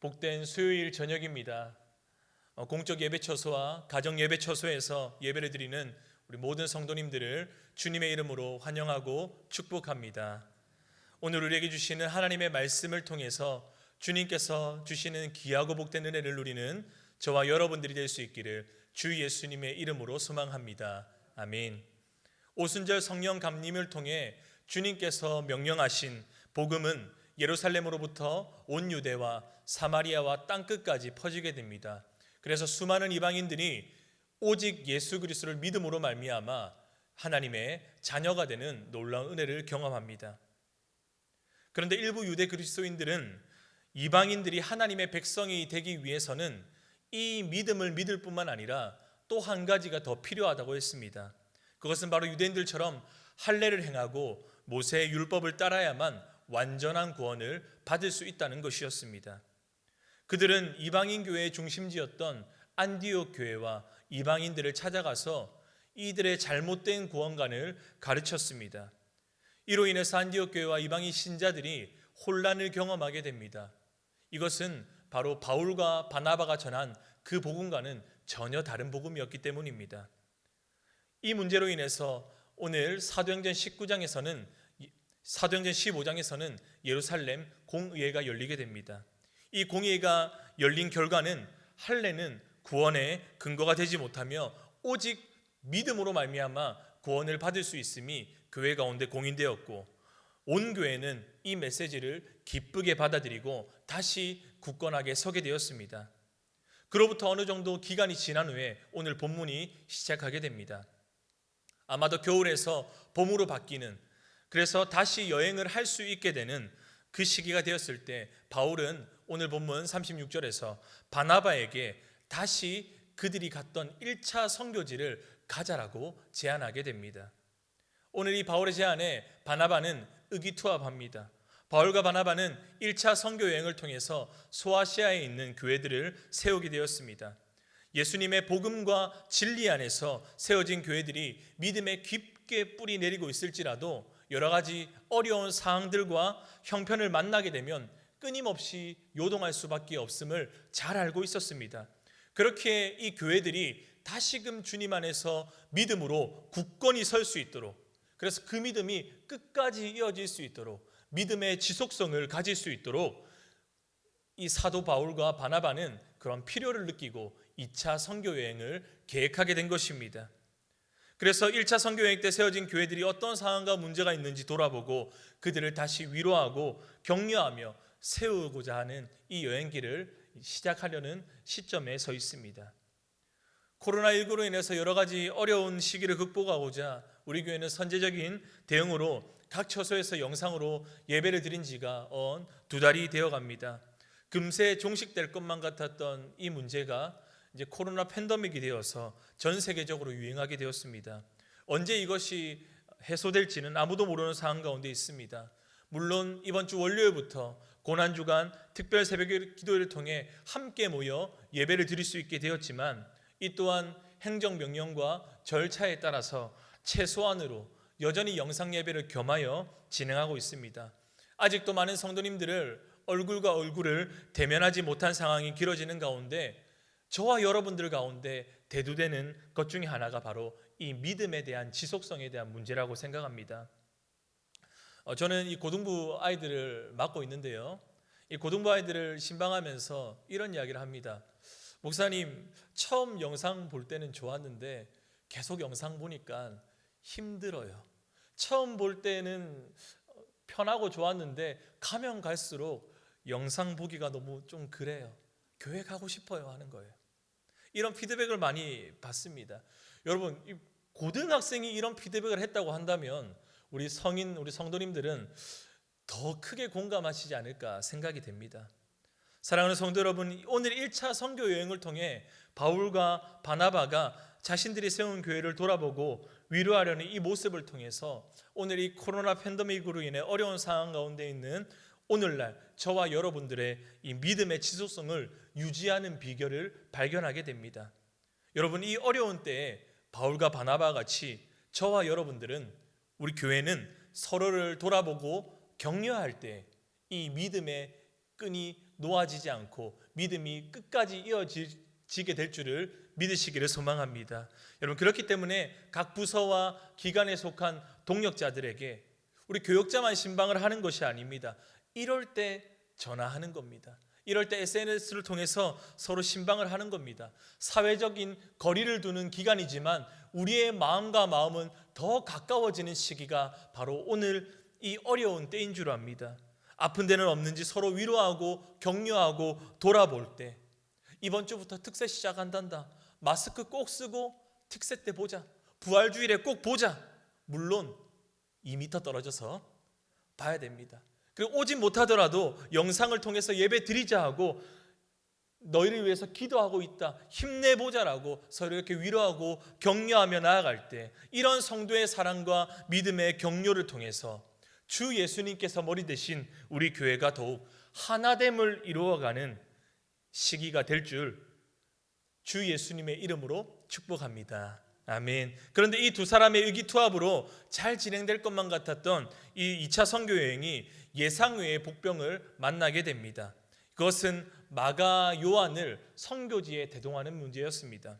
복된 수요일 저녁입니다. 공적 예배 처소와 가정 예배 처소에서 예배를 드리는 우리 모든 성도님들을 주님의 이름으로 환영하고 축복합니다. 오늘 우리에게 주시는 하나님의 말씀을 통해서 주님께서 주시는 귀하고 복된 은혜를 누리는 저와 여러분들이 될 수 있기를 주 예수님의 이름으로 소망합니다. 아멘. 오순절 성령 감림을 통해 주님께서 명령하신 복음은 예루살렘으로부터 온 유대와 사마리아와 땅끝까지 퍼지게 됩니다. 그래서 수많은 이방인들이 오직 예수 그리스도를 믿음으로 말미암아 하나님의 자녀가 되는 놀라운 은혜를 경험합니다. 그런데 일부 유대 그리스도인들은 이방인들이 하나님의 백성이 되기 위해서는 이 믿음을 믿을 뿐만 아니라 또 한 가지가 더 필요하다고 했습니다. 그것은 바로 유대인들처럼 할례를 행하고 모세의 율법을 따라야만 완전한 구원을 받을 수 있다는 것이었습니다. 그들은 이방인 교회의 중심지였던 안디옥 교회와 이방인들을 찾아가서 이들의 잘못된 구원관을 가르쳤습니다. 이로 인해서 안디옥 교회와 이방인 신자들이 혼란을 경험하게 됩니다. 이것은 바로 바울과 바나바가 전한 그 복음과는 전혀 다른 복음이었기 때문입니다. 이 문제로 인해서 오늘 사도행전 15장에서는 예루살렘 공의회가 열리게 됩니다. 이 공의회가 열린 결과는 할례는 구원의 근거가 되지 못하며 오직 믿음으로 말미암아 구원을 받을 수 있음이 교회 가운데 공인되었고, 온 교회는 이 메시지를 기쁘게 받아들이고 다시 굳건하게 서게 되었습니다. 그로부터 어느 정도 기간이 지난 후에 오늘 본문이 시작하게 됩니다. 아마도 겨울에서 봄으로 바뀌는, 그래서 다시 여행을 할 수 있게 되는 그 시기가 되었을 때 바울은 오늘 본문 36절에서 바나바에게 다시 그들이 갔던 1차 선교지를 가자라고 제안하게 됩니다. 오늘 이 바울의 제안에 바나바는 의기투합합니다. 바울과 바나바는 1차 선교 여행을 통해서 소아시아에 있는 교회들을 세우게 되었습니다. 예수님의 복음과 진리 안에서 세워진 교회들이 믿음에 깊게 뿌리 내리고 있을지라도 여러 가지 어려운 상황들과 형편을 만나게 되면 끊임없이 요동할 수밖에 없음을 잘 알고 있었습니다. 그렇게 이 교회들이 다시금 주님 안에서 믿음으로 굳건히 설 수 있도록, 그래서 그 믿음이 끝까지 이어질 수 있도록, 믿음의 지속성을 가질 수 있도록 이 사도 바울과 바나바는 그런 필요를 느끼고 2차 선교 여행을 계획하게 된 것입니다. 그래서 1차 선교 여행 때 세워진 교회들이 어떤 상황과 문제가 있는지 돌아보고 그들을 다시 위로하고 격려하며 세우고자 하는 이 여행길을 시작하려는 시점에 서 있습니다. 코로나19로 인해서 여러 가지 어려운 시기를 극복하고자 우리 교회는 선제적인 대응으로 각 처소에서 영상으로 예배를 드린 지가 2달이 되어 갑니다. 금세 종식될 것만 같았던 이 문제가 이제 코로나 팬데믹이 되어서 전 세계적으로 유행하게 되었습니다. 언제 이것이 해소될지는 아무도 모르는 상황 가운데 있습니다. 물론 이번 주 월요일부터 고난주간 특별 새벽 기도를 통해 함께 모여 예배를 드릴 수 있게 되었지만, 이 또한 행정명령과 절차에 따라서 최소한으로 여전히 영상 예배를 겸하여 진행하고 있습니다. 아직도 많은 성도님들을 얼굴과 얼굴을 대면하지 못한 상황이 길어지는 가운데 저와 여러분들 가운데 대두되는 것 중에 하나가 바로 이 믿음에 대한 지속성에 대한 문제라고 생각합니다. 저는 이 고등부 아이들을 맡고 있는데요, 이 고등부 아이들을 신방하면서 이런 이야기를 합니다. 목사님, 처음 영상 볼 때는 좋았는데 계속 영상 보니까 힘들어요. 처음 볼 때는 편하고 좋았는데 가면 갈수록 영상 보기가 너무 좀 그래요. 교회 가고 싶어요 하는 거예요. 이런 피드백을 많이 받습니다. 여러분, 고등학생이 이런 피드백을 했다고 한다면 우리 성인, 우리 성도님들은 더 크게 공감하시지 않을까 생각이 됩니다. 사랑하는 성도 여러분, 오늘 1차 선교 여행을 통해 바울과 바나바가 자신들이 세운 교회를 돌아보고 위로하려는 이 모습을 통해서 오늘 이 코로나 팬데믹으로 인해 어려운 상황 가운데 있는 오늘날 저와 여러분들의 이 믿음의 지속성을 유지하는 비결을 발견하게 됩니다. 여러분, 이 어려운 때에 바울과 바나바와 같이 저와 여러분들은, 우리 교회는 서로를 돌아보고 격려할 때 이 믿음의 끈이 놓아지지 않고 믿음이 끝까지 이어지게 될 줄을 믿으시기를 소망합니다. 여러분, 그렇기 때문에 각 부서와 기관에 속한 동역자들에게 우리 교역자만 신방을 하는 것이 아닙니다. 이럴 때 전화하는 겁니다. 이럴 때 SNS를 통해서 서로 신방을 하는 겁니다. 사회적인 거리를 두는 기간이지만 우리의 마음과 마음은 더 가까워지는 시기가 바로 오늘 이 어려운 때인 줄 압니다. 아픈 데는 없는지 서로 위로하고 격려하고 돌아볼 때, 이번 주부터 특세 시작한단다, 마스크 꼭 쓰고 특세 때 보자, 부활주일에 꼭 보자, 물론 2m 떨어져서 봐야 됩니다. 그리고 오지 못하더라도 영상을 통해서 예배 드리자 하고 너희를 위해서 기도하고 있다, 힘내보자라고 서로 이렇게 위로하고 격려하며 나아갈 때, 이런 성도의 사랑과 믿음의 격려를 통해서 주 예수님께서 머리 대신 우리 교회가 더욱 하나됨을 이루어가는 시기가 될 줄 주 예수님의 이름으로 축복합니다. 아멘. 그런데 이 두 사람의 의기투합으로 잘 진행될 것만 같았던 이 2차 선교 여행이 예상외의 복병을 만나게 됩니다. 그것은 마가 요한을 선교지에 대동하는 문제였습니다.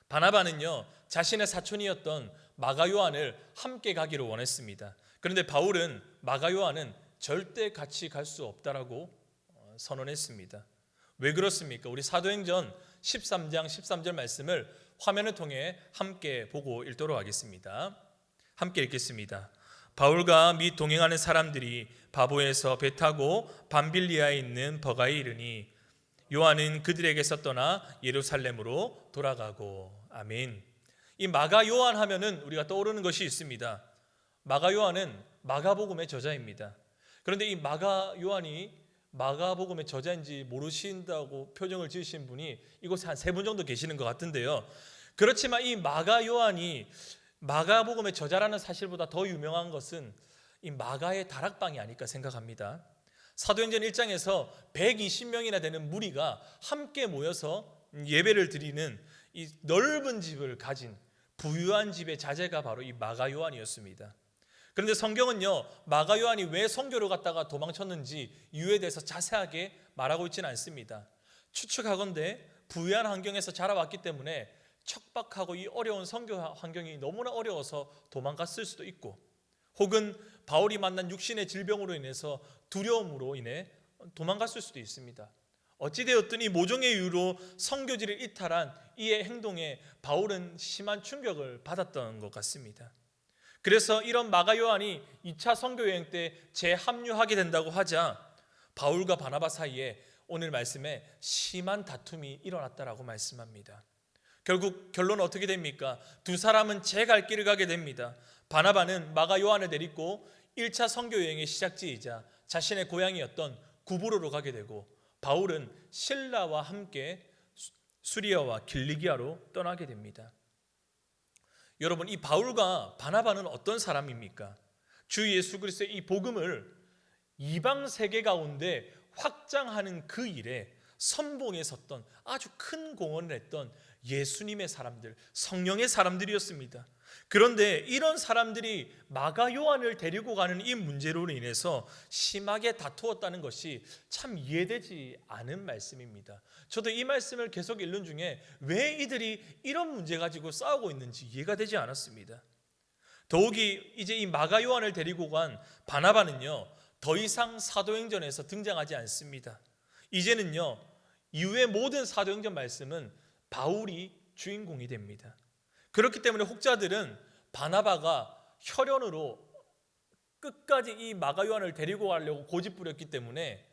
바나바는요, 자신의 사촌이었던 마가 요한을 함께 가기를 원했습니다. 그런데 바울은 마가 요한은 절대 같이 갈 수 없다라고 선언했습니다. 왜 그렇습니까? 우리 사도행전 13장 13절 말씀을 화면을 통해 함께 보고 읽도록 하겠습니다. 함께 읽겠습니다. 바울과 및 동행하는 사람들이 바보에서 배 타고 밤빌리아에 있는 버가에 이르니 요한은 그들에게서 떠나 예루살렘으로 돌아가고. 아멘. 이 마가 요한 하면은 우리가 떠오르는 것이 있습니다. 마가 요한은 마가복음의 저자입니다. 그런데 이 마가 요한이 마가복음의 저자인지 모르신다고 표정을 지으신 분이 이곳에 한 3분 정도 계시는 것 같은데요. 그렇지만 이 마가 요한이 마가복음의 저자라는 사실보다 더 유명한 것은 이 마가의 다락방이 아닐까 생각합니다. 사도행전 1장에서 120명이나 되는 무리가 함께 모여서 예배를 드리는 이 넓은 집을 가진 부유한 집의 자제가 바로 이 마가 요한이었습니다. 그런데 성경은요, 마가 요한이 왜 선교를 갔다가 도망쳤는지 이유에 대해서 자세하게 말하고 있지는 않습니다. 추측하건대 부유한 환경에서 자라왔기 때문에 척박하고 이 어려운 선교 환경이 너무나 어려워서 도망갔을 수도 있고, 혹은 바울이 만난 육신의 질병으로 인해서 두려움으로 인해 도망갔을 수도 있습니다. 어찌되었든 이 모종의 이유로 선교지를 이탈한 이의 행동에 바울은 심한 충격을 받았던 것 같습니다. 그래서 이런 마가 요한이 2차 선교 여행 때 재합류하게 된다고 하자 바울과 바나바 사이에 오늘 말씀에 심한 다툼이 일어났다라고 말씀합니다. 결국 결론은 어떻게 됩니까? 두 사람은 제 갈 길을 가게 됩니다. 바나바는 마가 요한을 데리고 1차 선교 여행의 시작지이자 자신의 고향이었던 구브로로 가게 되고, 바울은 실라와 함께 수리아와 길리기아로 떠나게 됩니다. 여러분, 이 바울과 바나바는 어떤 사람입니까? 주 예수 그리스도의 이 복음을 이방 세계 가운데 확장하는 그 일에 선봉에 섰던, 아주 큰 공헌을 했던 예수님의 사람들, 성령의 사람들이었습니다. 그런데 이런 사람들이 마가 요한을 데리고 가는 이 문제로 인해서 심하게 다투었다는 것이 참 이해되지 않은 말씀입니다. 저도 이 말씀을 계속 읽는 중에 왜 이들이 이런 문제 가지고 싸우고 있는지 이해가 되지 않았습니다. 더욱이 이제 이 마가 요한을 데리고 간 바나바는요, 더 이상 사도행전에서 등장하지 않습니다. 이제는요, 이후의 모든 사도행전 말씀은 바울이 주인공이 됩니다. 그렇기 때문에 혹자들은 바나바가 혈연으로 끝까지 이 마가 요한을 데리고 가려고 고집부렸기 때문에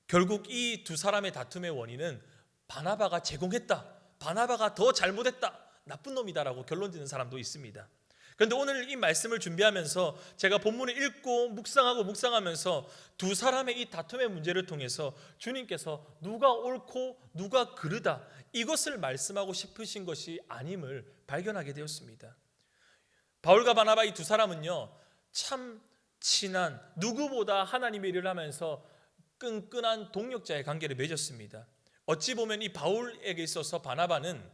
결국 이 두 사람의 다툼의 원인은 바나바가 제공했다, 바나바가 더 잘못했다, 나쁜 놈이다라고 결론 짓는 사람도 있습니다. 그런데 오늘 이 말씀을 준비하면서 제가 본문을 읽고 묵상하면서 두 사람의 이 다툼의 문제를 통해서 주님께서 누가 옳고 누가 그르다, 이것을 말씀하고 싶으신 것이 아님을 발견하게 되었습니다. 바울과 바나바 이 두 사람은요, 참 친한, 누구보다 하나님의 일을 하면서 끈끈한 동역자의 관계를 맺었습니다. 어찌 보면 이 바울에게 있어서 바나바는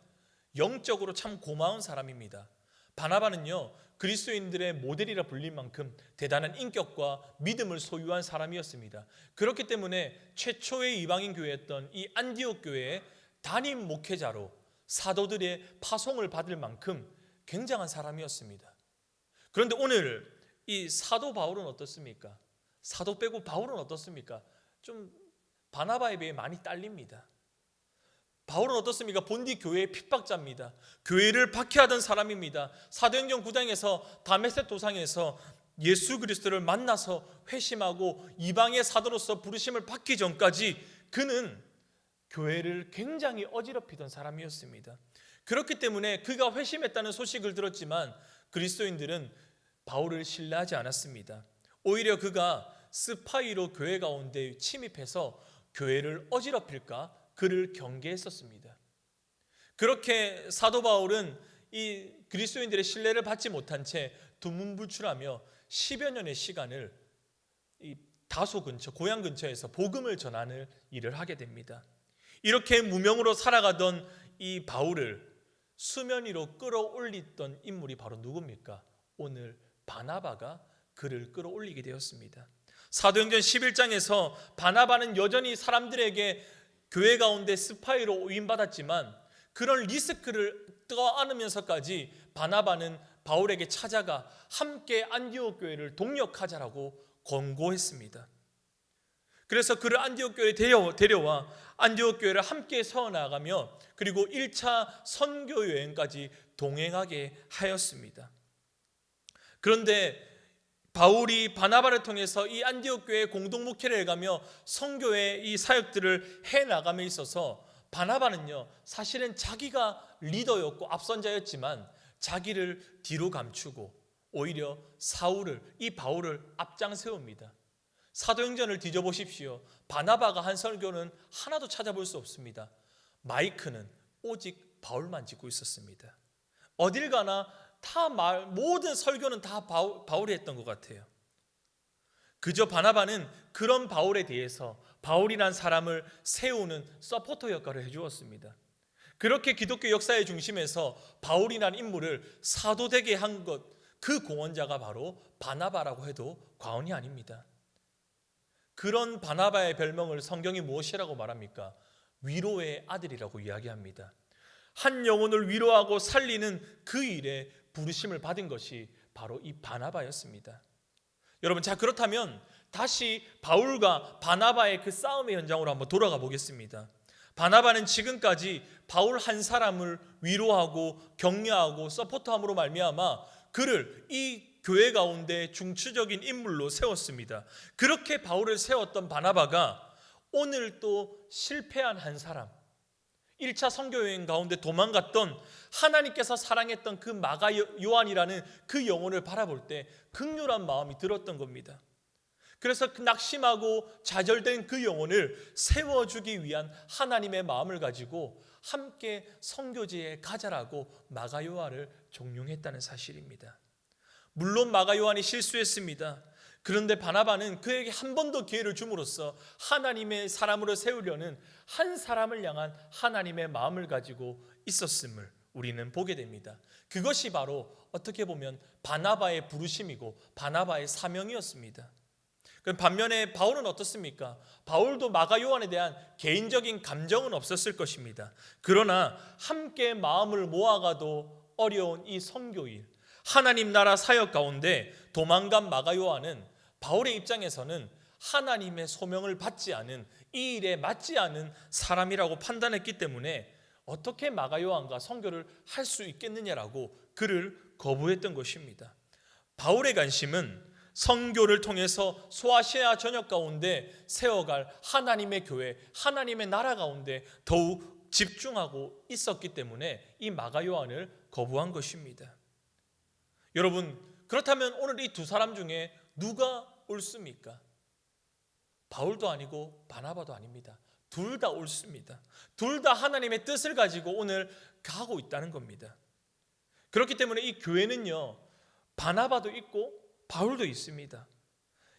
영적으로 참 고마운 사람입니다. 바나바는요, 그리스도인들의 모델이라 불릴 만큼 대단한 인격과 믿음을 소유한 사람이었습니다. 그렇기 때문에 최초의 이방인 교회였던 이 안디옥 교회의 담임 목회자로 사도들의 파송을 받을 만큼 굉장한 사람이었습니다. 그런데 오늘 이 사도 바울은 어떻습니까? 사도 빼고 바울은 어떻습니까? 좀 바나바에 비해 많이 딸립니다. 바울은 어떻습니까? 본디 교회의 핍박자입니다. 교회를 박해하던 사람입니다. 사도행전 9장에서 다메섹 도상에서 예수 그리스도를 만나서 회심하고 이방의 사도로서 부르심을 받기 전까지 그는 교회를 굉장히 어지럽히던 사람이었습니다. 그렇기 때문에 그가 회심했다는 소식을 들었지만 그리스도인들은 바울을 신뢰하지 않았습니다. 오히려 그가 스파이로 교회 가운데 침입해서 교회를 어지럽힐까 그를 경계했었습니다. 그렇게 사도 바울은 이 그리스도인들의 신뢰를 받지 못한 채 두문불출하며 10여 년의 시간을 이 다소 근처, 고향 근처에서 복음을 전하는 일을 하게 됩니다. 이렇게 무명으로 살아가던 이 바울을 수면 위로 끌어올리던 인물이 바로 누굽니까? 오늘 바나바가 그를 끌어올리게 되었습니다. 사도행전 11장에서 바나바는 여전히 사람들에게 교회 가운데 스파이로 오인받았지만 그런 리스크를 떠안으면서까지 바나바는 바울에게 찾아가 함께 안디옥 교회를 동력하자라고 권고했습니다. 그래서 그를 안디옥 교회에 데려와 안디옥 교회를 함께 세워나가며 그리고 1차 선교 여행까지 동행하게 하였습니다. 그런데 바울이 바나바를 통해서 이 안디옥 교회의 공동 목회를 해가며 선교의 이 사역들을 해나감에 있어서 바나바는요 사실은 자기가 리더였고 앞선자였지만 자기를 뒤로 감추고 오히려 사울을, 이 바울을 앞장 세웁니다. 사도행전을 뒤져보십시오. 바나바가 한 설교는 하나도 찾아볼 수 없습니다. 마이크는 오직 바울만 짚고 있었습니다. 어딜 가나 모든 설교는 다 바울이 했던 것 같아요. 그저 바나바는 그런 바울에 대해서 바울이란 사람을 세우는 서포터 역할을 해주었습니다. 그렇게 기독교 역사의 중심에서 바울이란 인물을 사도되게 한 것, 그 공헌자가 바로 바나바라고 해도 과언이 아닙니다. 그런 바나바의 별명을 성경이 무엇이라고 말합니까? 위로의 아들이라고 이야기합니다. 한 영혼을 위로하고 살리는 그 일에 부르심을 받은 것이 바로 이 바나바였습니다. 여러분, 자 그렇다면 다시 바울과 바나바의 그 싸움의 현장으로 한번 돌아가 보겠습니다. 바나바는 지금까지 바울 한 사람을 위로하고 격려하고 서포트함으로 말미암아 그를 이 교회 가운데 중추적인 인물로 세웠습니다. 그렇게 바울을 세웠던 바나바가 오늘 또 실패한 한 사람, 1차 선교여행 가운데 도망갔던 하나님께서 사랑했던 그 마가 요한이라는 그 영혼을 바라볼 때 긍휼한 마음이 들었던 겁니다. 그래서 그 낙심하고 좌절된 그 영혼을 세워주기 위한 하나님의 마음을 가지고 함께 선교지에 가자라고 마가 요한을 종용했다는 사실입니다. 물론 마가 요한이 실수했습니다. 그런데 바나바는 그에게 한 번 더 기회를 줌으로써 하나님의 사람으로 세우려는 한 사람을 향한 하나님의 마음을 가지고 있었음을 우리는 보게 됩니다. 그것이 바로 어떻게 보면 바나바의 부르심이고 바나바의 사명이었습니다. 그럼 반면에 바울은 어떻습니까? 바울도 마가 요한에 대한 개인적인 감정은 없었을 것입니다. 그러나 함께 마음을 모아가도 어려운 이 선교일, 하나님 나라 사역 가운데 도망간 마가 요한은 바울의 입장에서는 하나님의 소명을 받지 않은, 이 일에 맞지 않은 사람이라고 판단했기 때문에 어떻게 마가 요한과 선교를 할 수 있겠느냐라고 그를 거부했던 것입니다. 바울의 관심은 선교를 통해서 소아시아 전역 가운데 세워갈 하나님의 교회, 하나님의 나라 가운데 더욱 집중하고 있었기 때문에 이 마가 요한을 거부한 것입니다. 여러분, 그렇다면 오늘 이 두 사람 중에 누가 옳습니까? 바울도 아니고 바나바도 아닙니다. 둘 다 옳습니다. 둘 다 하나님의 뜻을 가지고 오늘 가고 있다는 겁니다. 그렇기 때문에 이 교회는요, 바나바도 있고 바울도 있습니다.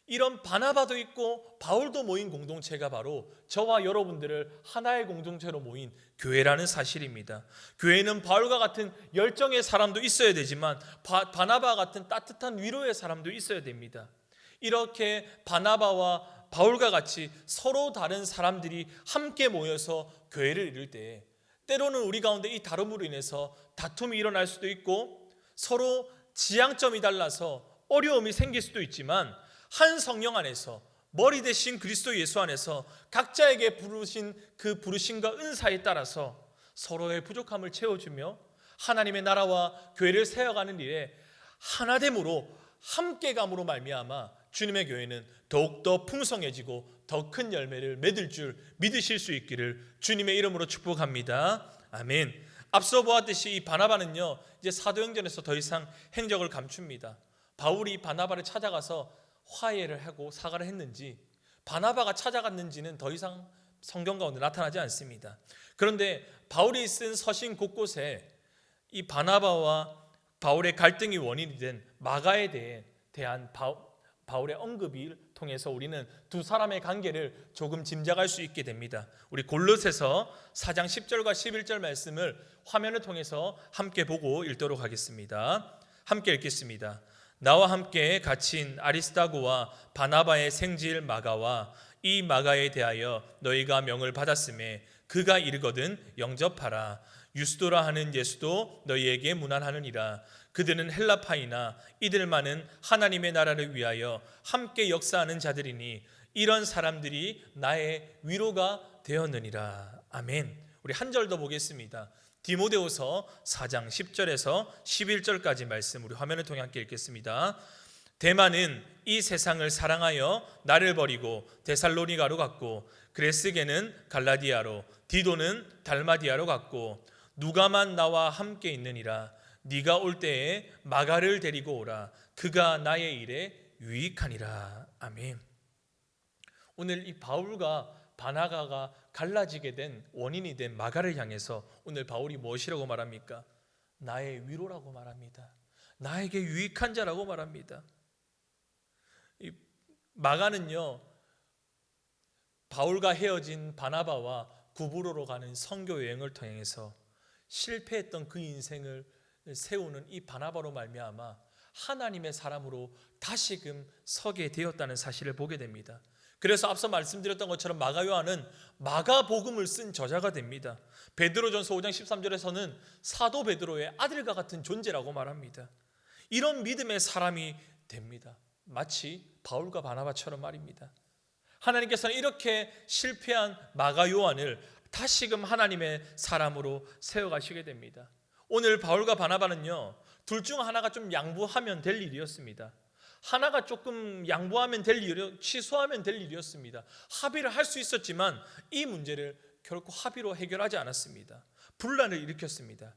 이런 바나바도 있고 바울도 모인 공동체가 바로 저와 여러분들을 하나의 공동체로 모인 교회라는 사실입니다. 교회는 바울과 같은 열정의 사람도 있어야 되지만 바나바와 같은 따뜻한 위로의 사람도 있어야 됩니다. 이렇게 바나바와 바울과 같이 서로 다른 사람들이 함께 모여서 교회를 이룰 때 때로는 우리 가운데 이 다름으로 인해서 다툼이 일어날 수도 있고 서로 지향점이 달라서 어려움이 생길 수도 있지만 한 성령 안에서 머리 대신 그리스도 예수 안에서 각자에게 부르신 그 부르심과 은사에 따라서 서로의 부족함을 채워주며 하나님의 나라와 교회를 세워가는 일에 하나됨으로 함께감으로 말미암아 주님의 교회는 더욱더 풍성해지고 더 큰 열매를 맺을 줄 믿으실 수 있기를 주님의 이름으로 축복합니다. 아멘. 앞서 보았듯이 이 바나바는요 이제 사도행전에서 더 이상 행적을 감춥니다. 바울이 바나바를 찾아가서 화해를 하고 사과를 했는지 바나바가 찾아갔는지는 더 이상 성경 가운데 나타나지 않습니다. 그런데 바울이 쓴 서신 곳곳에 이 바나바와 바울의 갈등이 원인이 된 마가에 대한 바울의 언급을 통해서 우리는 두 사람의 관계를 조금 짐작할 수 있게 됩니다. 우리 골로새서 4장 10절과 11절 말씀을 화면을 통해서 함께 보고 읽도록 하겠습니다. 함께 읽겠습니다. 나와 함께 갇힌 아리스다고와 바나바의 생질 마가와 이 마가에 대하여 너희가 명을 받았음에 그가 이르거든 영접하라. 유스도라 하는 예수도 너희에게 문안하느니라. 그들은 헬라파이나 이들만은 하나님의 나라를 위하여 함께 역사하는 자들이니 이런 사람들이 나의 위로가 되었느니라. 아멘. 우리 한 절 더 보겠습니다. 디모데후서 4장 10절에서 11절까지 말씀 우리 화면을 통해 함께 읽겠습니다. 데마는 이 세상을 사랑하여 나를 버리고 데살로니가로 갔고 그레스게는 갈라디아로 디도는 달마디아로 갔고 누가만 나와 함께 있느니라. 네가 올 때에 마가를 데리고 오라. 그가 나의 일에 유익하니라. 아멘. 오늘 이 바울과 바나바가 갈라지게 된 원인이 된 마가를 향해서 오늘 바울이 무엇이라고 말합니까? 나의 위로라고 말합니다. 나에게 유익한 자라고 말합니다. 이 마가는요 바울과 헤어진 바나바와 구브로로 가는 선교 여행을 통해서 실패했던 그 인생을 세우는 이 바나바로 말미암아 하나님의 사람으로 다시금 서게 되었다는 사실을 보게 됩니다. 그래서 앞서 말씀드렸던 것처럼 마가 요한은 마가복음을 쓴 저자가 됩니다. 베드로전서 5장 13절에서는 사도 베드로의 아들과 같은 존재라고 말합니다. 이런 믿음의 사람이 됩니다. 마치 바울과 바나바처럼 말입니다. 하나님께서는 이렇게 실패한 마가 요한을 다시금 하나님의 사람으로 세워가시게 됩니다. 오늘 바울과 바나바는요 둘 중 하나가 좀 양보하면 될 일이었습니다. 하나가 조금 양보하면 될 일, 취소하면 될 일이었습니다. 합의를 할 수 있었지만 이 문제를 결코 합의로 해결하지 않았습니다. 분란을 일으켰습니다.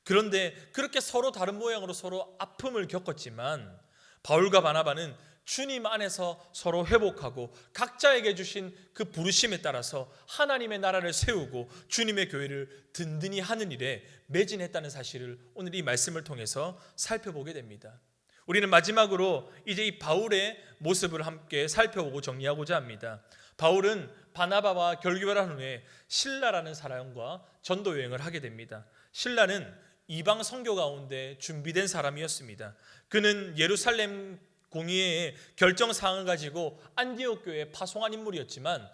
그런데 그렇게 서로 다른 모양으로 서로 아픔을 겪었지만 바울과 바나바는 주님 안에서 서로 회복하고 각자에게 주신 그 부르심에 따라서 하나님의 나라를 세우고 주님의 교회를 든든히 하는 일에 매진했다는 사실을 오늘 이 말씀을 통해서 살펴보게 됩니다. 우리는 마지막으로 이제 이 바울의 모습을 함께 살펴보고 정리하고자 합니다. 바울은 바나바와 결교를 한 후에 실라라는 사람과 전도 여행을 하게 됩니다. 실라는 이방 선교 가운데 준비된 사람이었습니다. 그는 예루살렘 공의회의 결정사항을 가지고 안디옥 교회에 파송한 인물이었지만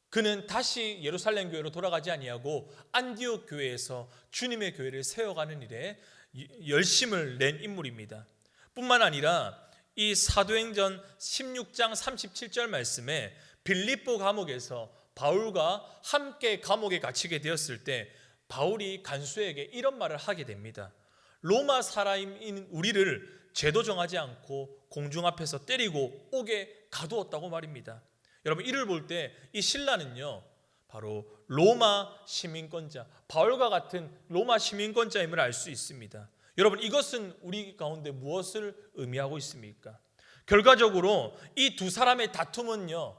그는 다시 예루살렘 교회로 돌아가지 아니하고 안디옥 교회에서 주님의 교회를 세워가는 일에 열심을 낸 인물입니다. 뿐만 아니라 이 사도행전 16장 37절 말씀에 빌립보 감옥에서 바울과 함께 감옥에 갇히게 되었을 때 바울이 간수에게 이런 말을 하게 됩니다. 로마 사람인 우리를 죄도 정하지 않고 공중 앞에서 때리고 옥에 가두었다고 말입니다. 여러분 이를 볼 때 이 실라는요 바로 로마 시민권자, 바울과 같은 로마 시민권자임을 알 수 있습니다. 여러분 이것은 우리 가운데 무엇을 의미하고 있습니까? 결과적으로 이 두 사람의 다툼은요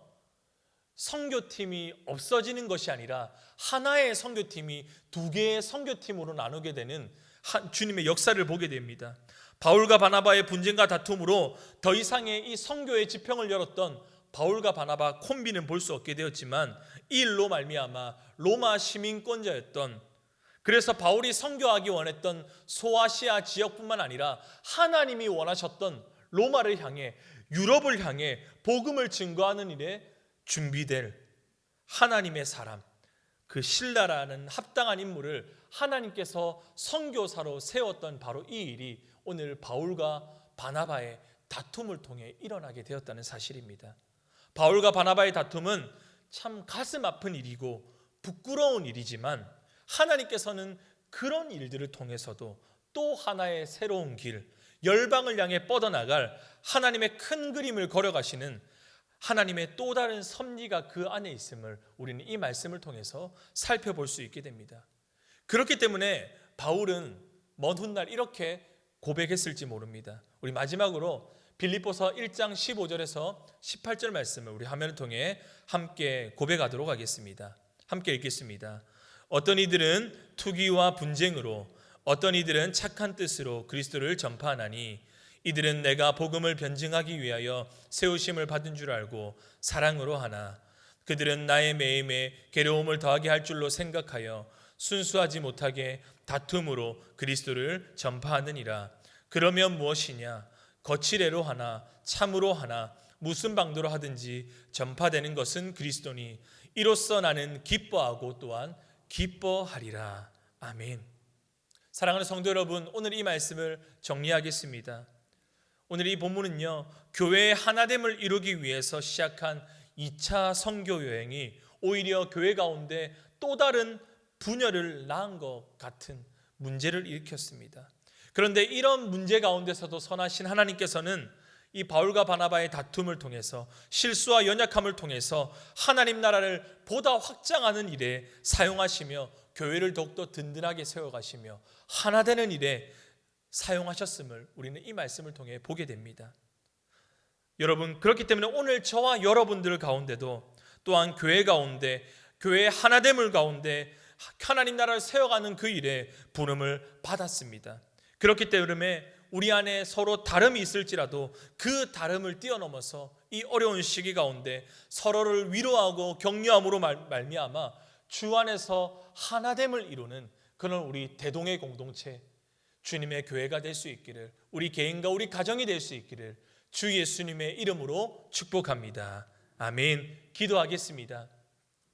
선교팀이 없어지는 것이 아니라 하나의 선교팀이 두 개의 선교팀으로 나누게 되는 주님의 역사를 보게 됩니다. 바울과 바나바의 분쟁과 다툼으로 더 이상의 이 선교의 지평을 열었던 바울과 바나바 콤비는 볼 수 없게 되었지만, 이 일로 말미암아 로마 시민권자였던, 그래서 바울이 선교하기 원했던 소아시아 지역뿐만 아니라 하나님이 원하셨던 로마를 향해, 유럽을 향해 복음을 증거하는 일에 준비될 하나님의 사람, 그 실라라는 합당한 인물을 하나님께서 선교사로 세웠던 바로 이 일이 오늘 바울과 바나바의 다툼을 통해 일어나게 되었다는 사실입니다. 바울과 바나바의 다툼은 참 가슴 아픈 일이고 부끄러운 일이지만, 하나님께서는 그런 일들을 통해서도 또 하나의 새로운 길, 열방을 향해 뻗어나갈 하나님의 큰 그림을 걸어가시는 하나님의 또 다른 섭리가 그 안에 있음을 우리는 이 말씀을 통해서 살펴볼 수 있게 됩니다. 그렇기 때문에 바울은 먼 훗날 이렇게 고백했을지 모릅니다. 우리 마지막으로 빌립보서 1장 15절에서 18절 말씀을 우리 화면을 통해 함께 고백하도록 하겠습니다. 함께 읽겠습니다. 어떤 이들은 투기와 분쟁으로, 어떤 이들은 착한 뜻으로 그리스도를 전파하나니, 이들은 내가 복음을 변증하기 위하여 세우심을 받은 줄 알고 사랑으로 하나, 그들은 나의 매임에 괴로움을 더하게 할 줄로 생각하여 순수하지 못하게 다툼으로 그리스도를 전파하느니라. 그러면 무엇이냐? 거칠애로 하나 참으로 하나 무슨 방도로 하든지 전파되는 것은 그리스도니, 이로써 나는 기뻐하고 또한 기뻐하리라. 아멘. 사랑하는 성도 여러분, 오늘 이 말씀을 정리하겠습니다. 오늘 이 본문은요, 교회의 하나됨을 이루기 위해서 시작한 2차 선교 여행이 오히려 교회 가운데 또 다른 분열을 낳은 것 같은 문제를 일으켰습니다. 그런데 이런 문제 가운데서도 선하신 하나님께서는 이 바울과 바나바의 다툼을 통해서, 실수와 연약함을 통해서 하나님 나라를 보다 확장하는 일에 사용하시며 교회를 더욱더 든든하게 세워가시며 하나 되는 일에 사용하셨음을 우리는 이 말씀을 통해 보게 됩니다. 여러분, 그렇기 때문에 오늘 저와 여러분들 가운데도 또한 교회 가운데, 교회의 하나됨을 가운데 하나님 나라를 세워가는 그 일에 부름을 받았습니다. 그렇기 때문에 우리 안에 서로 다름이 있을지라도 그 다름을 뛰어넘어서 이 어려운 시기 가운데 서로를 위로하고 격려함으로 말미암아 주 안에서 하나됨을 이루는 그런 우리 대동의 공동체, 주님의 교회가 될 수 있기를, 우리 개인과 우리 가정이 될 수 있기를 주 예수님의 이름으로 축복합니다. 아멘. 기도하겠습니다.